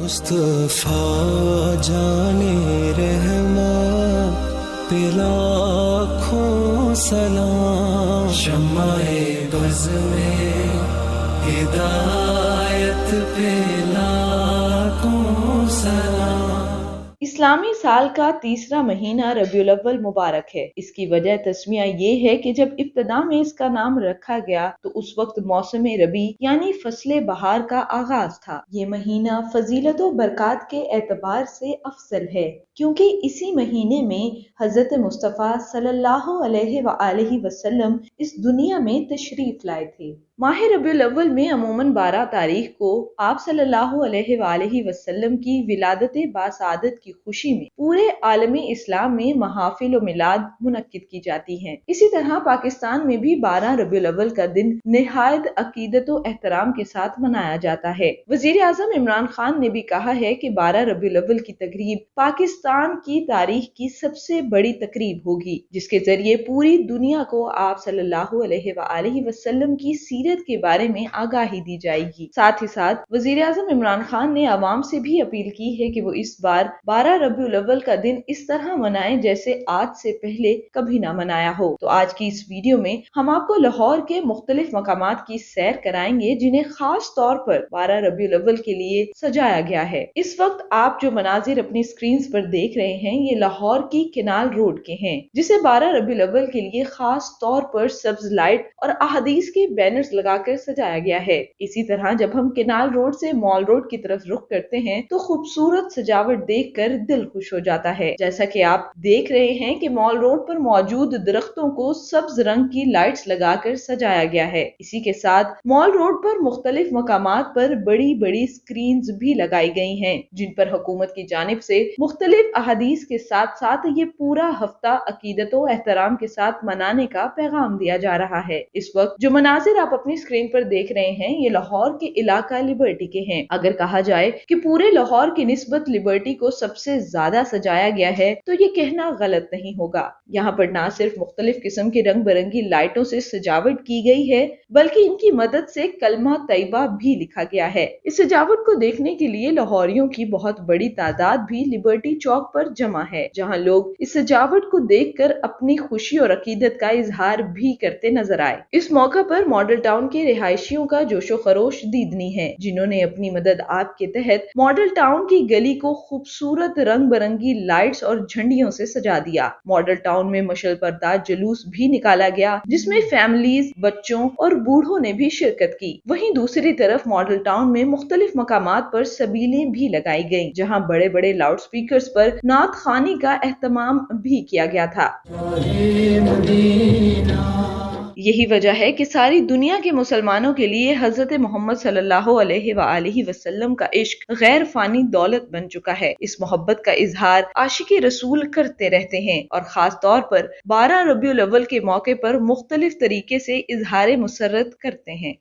मुस्तफा जाने रहमान पे लाखों सलाम, शम्माए बज़ में हिदायत पे लाखों सलाम। इस्लामी साल का तीसरा महीना रबीउल अव्वल मुबारक है। इसकी वजह तस्मिया ये है कि जब इब्तदा में इसका नाम रखा गया तो उस वक्त मौसम रबी यानी फसले बहार का आगाज था। ये महीना फजीलत और बरकत के एतबार से अफजल है क्योंकि इसी महीने में हजरत मुस्तफ़ा सल्लल्लाहु अलैहि वसल्लम इस दुनिया में तशरीफ लाए थे। माह रबीउल अव्वल में अमूमन 12 तारीख को आप सल्लल्लाहु अलैहि वसल्लम की विलादत बासादत की खुशी में पूरे आलमी इस्लाम में महाफिल और मिलाद मुनक्किद की जाती हैं। इसी तरह पाकिस्तान में भी 12 रबीउल अव्वल का दिन निहायत अकीदत और एहतराम के साथ मनाया जाता है। वजीर आजम इमरान खान ने भी कहा है कि 12 रबीउल अव्वल की तकरीब पाकिस्तान की तारीख की सबसे बड़ी तकरीब होगी, जिसके जरिए पूरी दुनिया को आप सल्लल्लाहु अलैहि वसल्लम की सीरत के बारे में आगाही दी जाएगी। साथ ही साथ वजीर आजम इमरान खान ने आवाम से भी अपील की है कि वो इस बार 12 रबीउल अव्वल का दिन इस तरह मनाएं जैसे आज से पहले कभी ना मनाया हो। तो आज की इस वीडियो में हम आपको लाहौर के मुख्तलिफ मकामात की सैर कराएंगे जिन्हें खास तौर पर 12 रबीउल अव्वल के लिए सजाया गया है। इस वक्त आप जो मनाजिर अपनी स्क्रीन पर देख रहे हैं ये लाहौर की केनाल रोड के हैं, जिसे 12 रबीउल अव्वल के लिए खास तौर पर सब्ज लाइट और अहादीस के बैनर्स लगाकर सजाया गया है। इसी तरह जब हम केनाल रोड से मॉल रोड की तरफ रुख करते हैं तो खूबसूरत सजावट देखकर दिल खुश हो जाता है। जैसा कि आप देख रहे हैं कि मॉल रोड पर मौजूद दरख्तों को सब्ज रंग की लाइट्स लगाकर सजाया गया है। इसी के साथ मॉल रोड पर मुख्तलिफ मकामात पर बड़ी बड़ी स्क्रीन्स भी लगाई गई हैं, जिन पर हुकूमत की जानिब से मुख्तलिफ अहादीस के साथ साथ ये पूरा हफ्ता अकीदत और एहतराम के साथ मनाने का पैगाम दिया जा रहा है। इस वक्त जो मनाजिर आप अपनी स्क्रीन पर देख रहे हैं ये लाहौर के इलाका लिबर्टी के हैं। अगर कहा जाए कि पूरे लाहौर की निस्बत लिबर्टी को सबसे ज्यादा सजाया गया है तो ये कहना गलत नहीं होगा। यहाँ पर न सिर्फ मुख्तलिफ किस्म की रंग बिरंगी लाइटों से सजावट की गई है बल्कि इनकी मदद से कलमा तैयबा भी लिखा गया है। इस सजावट को देखने के लिए लाहौरियों की बहुत बड़ी तादाद भी लिबर्टी चौक पर जमा है, जहाँ लोग इस सजावट को देखकर अपनी खुशी और अकीदत का इजहार भी करते नजर आए। इस मौका पर मॉडल टाउन के रिहायशियों का जोशो खरोश दीदनी है, जिन्होंने अपनी मदद आप के तहत मॉडल टाउन की गली को खूबसूरत रंग बिरंगी लाइट्स और झंडियों से सजा दिया। मॉडल टाउन में मशल पर्दार जुलूस भी निकाला गया जिसमें फैमिलीज, बच्चों और बूढ़ों ने भी शिरकत की। वहीं दूसरी तरफ मॉडल टाउन में मुख्तलिफ मकामात पर सबीलें भी लगाई गयी, जहाँ बड़े बड़े लाउड स्पीकर्स पर नात खानी का एहतमाम भी किया गया था। यही वजह है कि सारी दुनिया के मुसलमानों के लिए हजरत मोहम्मद सल्लल्लाहु अलैहि वसल्लम का इश्क गैर फानी दौलत बन चुका है। इस मोहब्बत का इजहार आशिकी रसूल करते रहते हैं और खास तौर पर 12 रबीउल अव्वल के मौके पर मुख्तलिफ तरीके से इजहार मुसर्रत करते हैं।